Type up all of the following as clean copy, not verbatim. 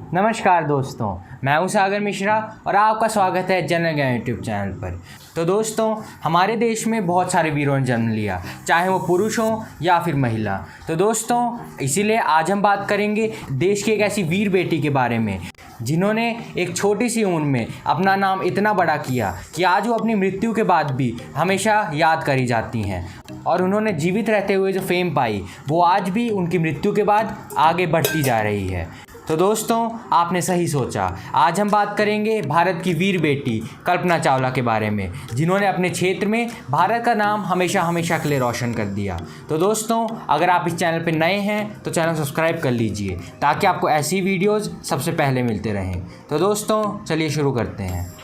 नमस्कार दोस्तों, मैं हूं सागर मिश्रा और आपका स्वागत है जनरल ज्ञान यूट्यूब चैनल पर। तो दोस्तों, हमारे देश में बहुत सारे वीरों ने जन्म लिया, चाहे वो पुरुष हों या फिर महिला। तो दोस्तों, इसीलिए आज हम बात करेंगे देश की एक ऐसी वीर बेटी के बारे में जिन्होंने एक छोटी सी उम्र में अपना नाम इतना बड़ा किया कि आज वो अपनी मृत्यु के बाद भी हमेशा याद करी जाती हैं। और उन्होंने जीवित रहते हुए जो फेम पाई वो आज भी उनकी मृत्यु के बाद आगे बढ़ती जा रही है। तो दोस्तों, आपने सही सोचा, आज हम बात करेंगे भारत की वीर बेटी कल्पना चावला के बारे में, जिन्होंने अपने क्षेत्र में भारत का नाम हमेशा हमेशा के लिए रोशन कर दिया। तो दोस्तों, अगर आप इस चैनल पर नए हैं तो चैनल सब्सक्राइब कर लीजिए ताकि आपको ऐसी वीडियोज़ सबसे पहले मिलते रहें। तो दोस्तों, चलिए शुरू करते हैं।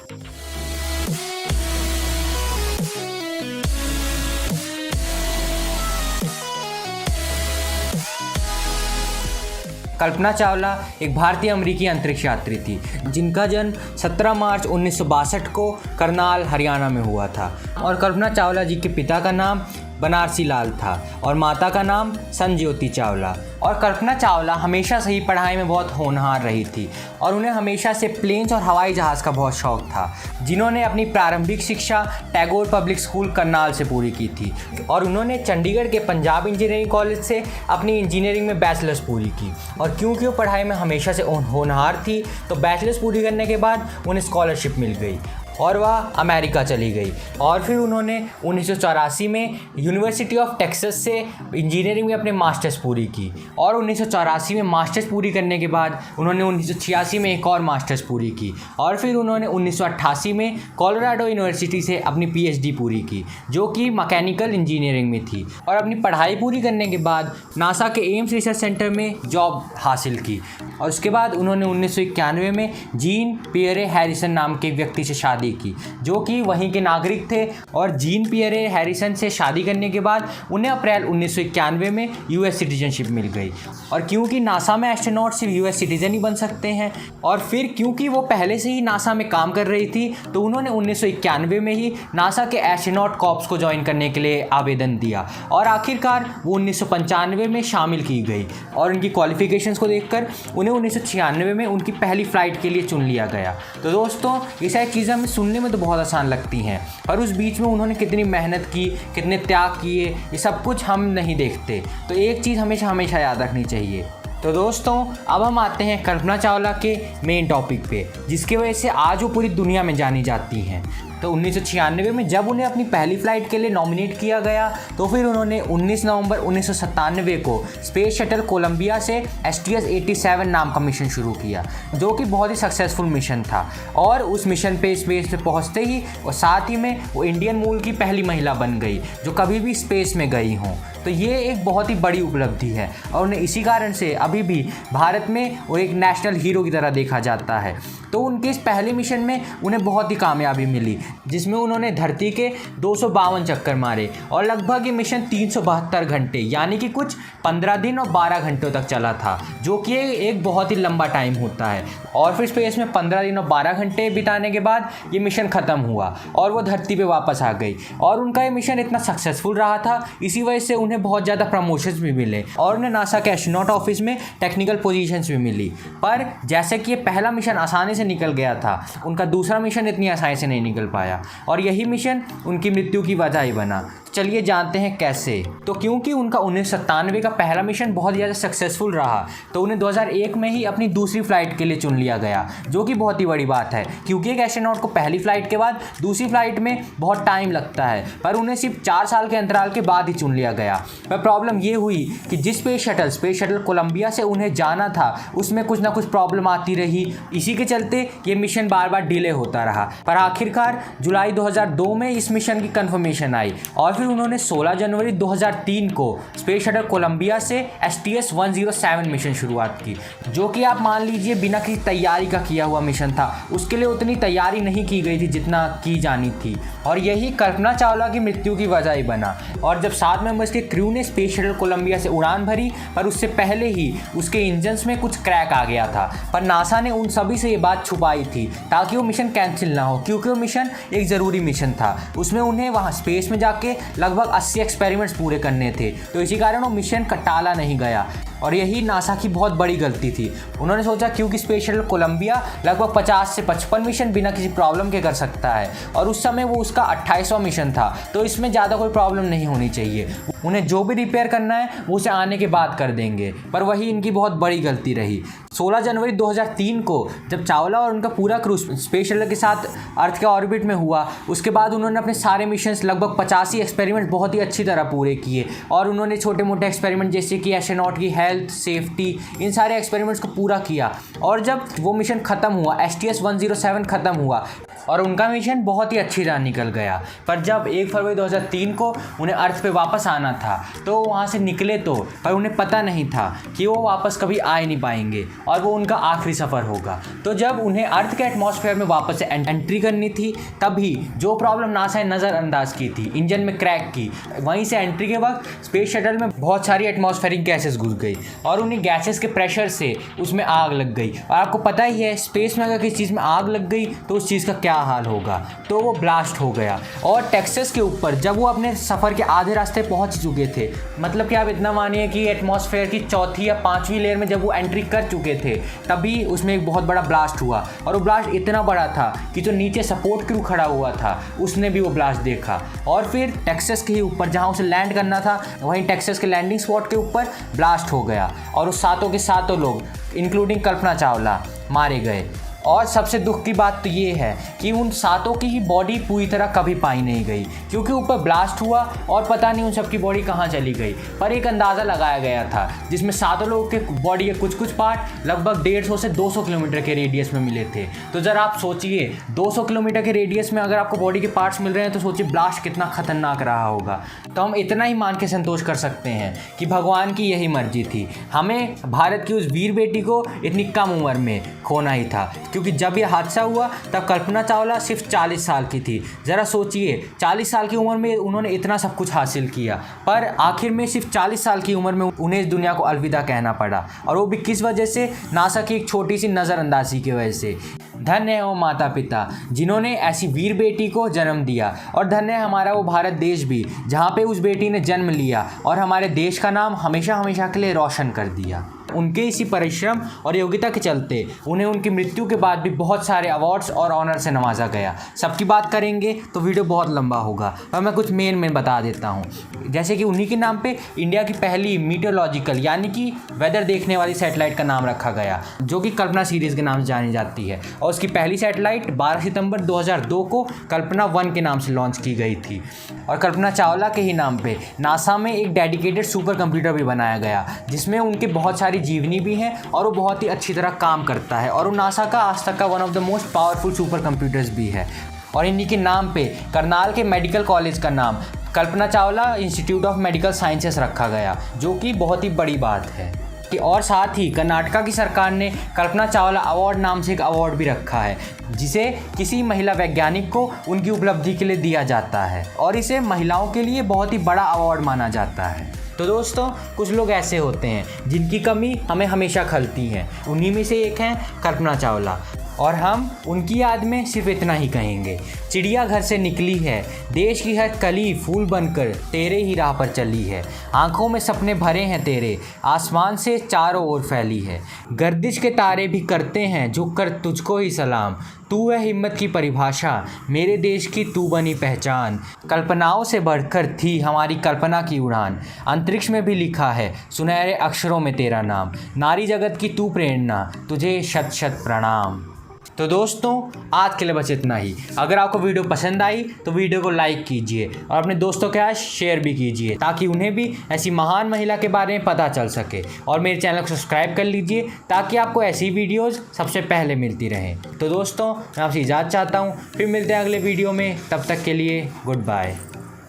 कल्पना चावला एक भारतीय अमेरिकी अंतरिक्ष यात्री थी जिनका जन्म 17 मार्च 1962 को करनाल, हरियाणा में हुआ था। और कल्पना चावला जी के पिता का नाम बनारसी लाल था और माता का नाम संज्योति चावला। और कल्पना चावला हमेशा से ही पढ़ाई में बहुत होनहार रही थी और उन्हें हमेशा से प्लेन्स और हवाई जहाज़ का बहुत शौक था, जिन्होंने अपनी प्रारंभिक शिक्षा टैगोर पब्लिक स्कूल करनाल से पूरी की थी। और उन्होंने चंडीगढ़ के पंजाब इंजीनियरिंग कॉलेज से अपनी इंजीनियरिंग में बैचलर्स पूरी की। और क्योंकि वो पढ़ाई में हमेशा से होनहार थी तो बैचलर्स पूरी करने के बाद उन्हें स्कॉलरशिप मिल गई और वह अमेरिका चली गई। और फिर उन्होंने 1984 में यूनिवर्सिटी ऑफ टेक्सास से इंजीनियरिंग में अपने मास्टर्स पूरी की। और 1984 में मास्टर्स पूरी करने के बाद उन्होंने 1986 में एक और मास्टर्स पूरी की। और फिर उन्होंने 1988 में कोलोराडो यूनिवर्सिटी से अपनी पीएचडी पूरी की, जो कि मैकेनिकल इंजीनियरिंग में थी। और अपनी पढ़ाई पूरी करने के बाद नासा के एम्स रिसर्च सेंटर में जॉब हासिल की। और उसके बाद उन्होंने 1991 में जीन पियरे हैरिसन नाम के व्यक्ति से शादी की, जो कि वहीं के नागरिक थे। और जीन पियरे हैरिसन से शादी करने के बाद उन्हें अप्रैल 1991 में यूएस सिटीजनशिप मिल गई। और क्योंकि नासा में एस्ट्रोनॉट सिर्फ यूएस सिटीजन ही बन सकते हैं, और फिर क्योंकि वो पहले से ही नासा में काम कर रही थी, तो उन्होंने 1991 में ही नासा के एस्ट्रोनॉट कॉर्प्स को ज्वाइन करने के लिए आवेदन दिया। और आखिरकार वो 1995 में शामिल की गई। और उनकी क्वालिफिकेशंस को देखकर उन्हें 1996 में उनकी पहली फ़्लाइट के लिए चुन लिया गया। तो दोस्तों, ये सारी चीज़ें हमें सुनने में तो बहुत आसान लगती हैं, पर उस बीच में उन्होंने कितनी मेहनत की, कितने त्याग किए, ये सब कुछ हम नहीं देखते। तो एक चीज़ हमेशा हमेशा याद रखनी चाहिए। तो दोस्तों, अब हम आते हैं कल्पना चावला के मेन टॉपिक पे, जिसकी वजह से आज वो पूरी दुनिया में जानी जाती हैं। तो 1996 में जब उन्हें अपनी पहली फ़्लाइट के लिए नॉमिनेट किया गया, तो फिर उन्होंने 19 नवंबर 1997 को स्पेस शटल कोलंबिया से STS-87 नाम का मिशन शुरू किया, जो कि बहुत ही सक्सेसफुल मिशन था। और उस मिशन पे स्पेस पे पहुंचते ही और साथ ही में वो इंडियन मूल की पहली महिला बन गई जो कभी भी स्पेस में गई हों। तो ये एक बहुत ही बड़ी उपलब्धि है और उन्हें इसी कारण से अभी भी भारत में वो एक नेशनल हीरो की तरह देखा जाता है। तो उनके इस पहले मिशन में उन्हें बहुत ही कामयाबी मिली, जिसमें उन्होंने धरती के 252 चक्कर मारे। और लगभग ये मिशन 372 घंटे यानी कि कुछ 15 दिन और 12 घंटों तक चला था, जो कि एक बहुत ही लंबा टाइम होता है। और फिर स्पेस में 15 दिन और 12 घंटे बिताने के बाद ये मिशन ख़त्म हुआ और वो धरती पे वापस आ गई। और उनका ये मिशन इतना सक्सेसफुल रहा था, इसी वजह से उन्हें बहुत ज़्यादा प्रमोशंस भी मिले और उन्हें नासा के एस्ट्रोनॉट ऑफिस में टेक्निकल पोजीशंस भी मिली। पर जैसे कि ये पहला मिशन आसानी से निकल गया था, उनका दूसरा मिशन इतनी आसानी से नहीं निकल पाया और यही मिशन उनकी मृत्यु की वजह ही बना। चलिए जानते हैं कैसे। तो क्योंकि उनका 1997 का पहला मिशन बहुत ज़्यादा सक्सेसफुल रहा, तो उन्हें 2001 में ही अपनी दूसरी फ्लाइट के लिए चुन लिया गया, जो कि बहुत ही बड़ी बात है क्योंकि एक एस्ट्रोनॉट को पहली फ्लाइट के बाद दूसरी फ्लाइट में बहुत टाइम लगता है, पर उन्हें सिर्फ 4 साल के अंतराल के बाद ही चुन लिया गया। पर प्रॉब्लम ये हुई कि जिस स्पेस शटल कोलंबिया से उन्हें जाना था, उसमें कुछ ना कुछ प्रॉब्लम आती रही। इसी के चलते ये मिशन बार बार डिले होता रहा। पर आखिरकार जुलाई 2002 में इस मिशन की कंफर्मेशन आई और फिर उन्होंने 16 जनवरी 2003 को स्पेस शटल कोलंबिया से STS-107 मिशन शुरुआत की, जो कि आप मान लीजिए बिना किसी तैयारी का किया हुआ मिशन था। उसके लिए उतनी तैयारी नहीं की गई थी जितना की जानी थी और यही कल्पना चावला की मृत्यु की वजह ही बना। और जब 7 मेंबर्स के क्रू ने स्पेस शटल कोलंबिया से उड़ान भरी, पर उससे पहले ही उसके इंजन्स में कुछ क्रैक आ गया था। पर नासा ने उन सभी से ये बात छुपाई थी ताकि वो मिशन कैंसिल ना हो, क्योंकि वो मिशन एक ज़रूरी मिशन था। उसमें उन्हें वहाँ स्पेस में जाके लगभग 80 एक्सपेरिमेंट्स पूरे करने थे, तो इसी कारण वो मिशन टाला नहीं गया। और यही नासा की बहुत बड़ी गलती थी। उन्होंने सोचा क्योंकि स्पेस शटल कोलंबिया लगभग 50 से 55 मिशन बिना किसी प्रॉब्लम के कर सकता है और उस समय वो उसका 28वां मिशन था, तो इसमें ज़्यादा कोई प्रॉब्लम नहीं होनी चाहिए। उन्हें जो भी रिपेयर करना है वो उसे आने के बाद कर देंगे, पर वही इनकी बहुत बड़ी गलती रही। 16 जनवरी 2003 को जब चावला और उनका पूरा क्रू स्पेस शटल के साथ अर्थ के ऑर्बिट में हुआ, उसके बाद उन्होंने अपने सारे मिशंस लगभग 85 एक्सपेरिमेंट बहुत ही अच्छी तरह पूरे किए और उन्होंने छोटे मोटे एक्सपेरिमेंट जैसे कि एस्ट्रोनॉट की हेल्थ, सेफ्टी, इन सारे एक्सपेरिमेंट्स को पूरा किया। और जब वो मिशन ख़त्म हुआ, STS-107 ख़त्म हुआ और उनका मिशन बहुत ही अच्छी तरह निकल गया। पर जब 1 फरवरी 2003 को उन्हें अर्थ पे वापस आना था तो वहाँ से निकले तो, पर उन्हें पता नहीं था कि वो वापस कभी आ ही नहीं पाएंगे और वो उनका आखिरी सफ़र होगा। तो जब उन्हें अर्थ के एटमॉस्फेयर में वापस से एंट्री करनी थी, तभी जो प्रॉब्लम नासा ने नज़रअंदाज की थी, इंजन में क्रैक की, वहीं से एंट्री के वक्त स्पेस शटल में बहुत सारी एटमॉस्फेरिक गैसेस घुस गई और उन्हीं गैसेस के प्रेशर से उसमें आग लग गई। और आपको पता ही है, स्पेस में अगर किसी चीज़ में आग लग गई तो उस चीज़ का क्या हाल होगा। तो वो ब्लास्ट हो गया और टेक्सास के ऊपर जब वो अपने सफ़र के आधे रास्ते पहुंच चुके थे, मतलब कि आप इतना मानिए कि एटमॉस्फेयर की चौथी या पांचवी लेयर में जब वो एंट्री कर चुके थे, तभी उसमें एक बहुत बड़ा ब्लास्ट हुआ। और वो ब्लास्ट इतना बड़ा था कि जो नीचे सपोर्ट क्रू खड़ा हुआ था उसने भी वो ब्लास्ट देखा। और फिर टेक्सास के ही ऊपर जहाँ उसे लैंड करना था, वहीं टेक्सास के लैंडिंग स्पॉट के ऊपर ब्लास्ट हो गया और उस सातों के सातों लोग इंक्लूडिंग कल्पना चावला मारे गए। और सबसे दुख की बात तो ये है कि उन सातों की ही बॉडी पूरी तरह कभी पाई नहीं गई, क्योंकि ऊपर ब्लास्ट हुआ और पता नहीं उन सबकी बॉडी कहाँ चली गई। पर एक अंदाज़ा लगाया गया था जिसमें सातों लोगों के बॉडी के कुछ कुछ पार्ट लगभग 150 से 200 किलोमीटर के रेडियस में मिले थे। तो ज़रा आप सोचिए, 200 किलोमीटर के रेडियस में अगर आपको बॉडी के पार्ट्स मिल रहे हैं तो सोचिए ब्लास्ट कितना खतरनाक रहा होगा। तो हम इतना ही मान के संतोष कर सकते हैं कि भगवान की यही मर्जी थी, हमें भारत की उस वीर बेटी को इतनी कम उम्र में खोना ही था, क्योंकि जब यह हादसा हुआ तब कल्पना चावला सिर्फ 40 साल की थी। ज़रा सोचिए, 40 साल की उम्र में उन्होंने इतना सब कुछ हासिल किया, पर आखिर में सिर्फ 40 साल की उम्र में उन्हें इस दुनिया को अलविदा कहना पड़ा। और वो भी किस वजह से? नासा की एक छोटी सी नज़रअंदाजी की वजह से। धन्य है वो माता पिता जिन्होंने ऐसी वीर बेटी को जन्म दिया, और धन्य है हमारा वो भारत देश भी जहाँ पे उस बेटी ने जन्म लिया और हमारे देश का नाम हमेशा हमेशा के लिए रोशन कर दिया। उनके इसी परिश्रम और योग्यता के चलते उन्हें उनकी मृत्यु के बाद भी बहुत सारे अवार्ड्स और ऑनर से नवाजा गया। सबकी बात करेंगे तो वीडियो बहुत लंबा होगा, पर मैं कुछ मेन बता देता हूँ। जैसे कि उन्हीं के नाम पे इंडिया की पहली मीटियोलॉजिकल यानी कि वेदर देखने वाली सैटेलाइट का नाम रखा गया, जो कि कल्पना सीरीज़ के नाम से जानी जाती है। और उसकी पहली सैटेलाइट 12 सितंबर 2002 को कल्पना 1 के नाम से लॉन्च की गई थी। और कल्पना चावला के ही नाम पे नासा में एक डेडिकेटेड सुपर कंप्यूटर भी बनाया गया, जिसमें उनके बहुत सारी जीवनी भी हैं और वो बहुत ही अच्छी तरह काम करता है। और वो नासा का आज तक का one of the most powerful super computers भी है। और इन्हीं के नाम पे करनाल के मेडिकल कॉलेज का नाम Kalpana Chawla institute of medical sciences रखा गया, जो कि बहुत ही बड़ी बात है। और साथ ही कर्नाटका की सरकार ने कल्पना चावला अवार्ड नाम से एक अवार्ड भी रखा है, जिसे किसी महिला वैज्ञानिक को उनकी उपलब्धि के लिए दिया जाता है, और इसे महिलाओं के लिए बहुत ही बड़ा अवार्ड माना जाता है। तो दोस्तों, कुछ लोग ऐसे होते हैं जिनकी कमी हमें हमेशा खलती है, उन्हीं में से एक हैं कल्पना चावला। और हम उनकी याद में सिर्फ इतना ही कहेंगे, चिड़िया घर से निकली है, देश की हर कली फूल बनकर तेरे ही राह पर चली है, आंखों में सपने भरे हैं तेरे, आसमान से चारों ओर फैली है, गर्दिश के तारे भी करते हैं झुक कर तुझको ही सलाम, तू है हिम्मत की परिभाषा, मेरे देश की तू बनी पहचान, कल्पनाओं से बढ़कर थी हमारी कल्पना की उड़ान, अंतरिक्ष में भी लिखा है सुनहरे अक्षरों में तेरा नाम, नारी जगत की तू प्रेरणा, तुझे शत शत प्रणाम। तो दोस्तों, आज के लिए बस इतना ही। अगर आपको वीडियो पसंद आई तो वीडियो को लाइक कीजिए और अपने दोस्तों के साथ शेयर भी कीजिए, ताकि उन्हें भी ऐसी महान महिला के बारे में पता चल सके। और मेरे चैनल को सब्सक्राइब कर लीजिए ताकि आपको ऐसी वीडियोज़ सबसे पहले मिलती रहें। तो दोस्तों, मैं आपसे इजाज़त चाहता हूँ, फिर मिलते हैं अगले वीडियो में। तब तक के लिए गुड बाय।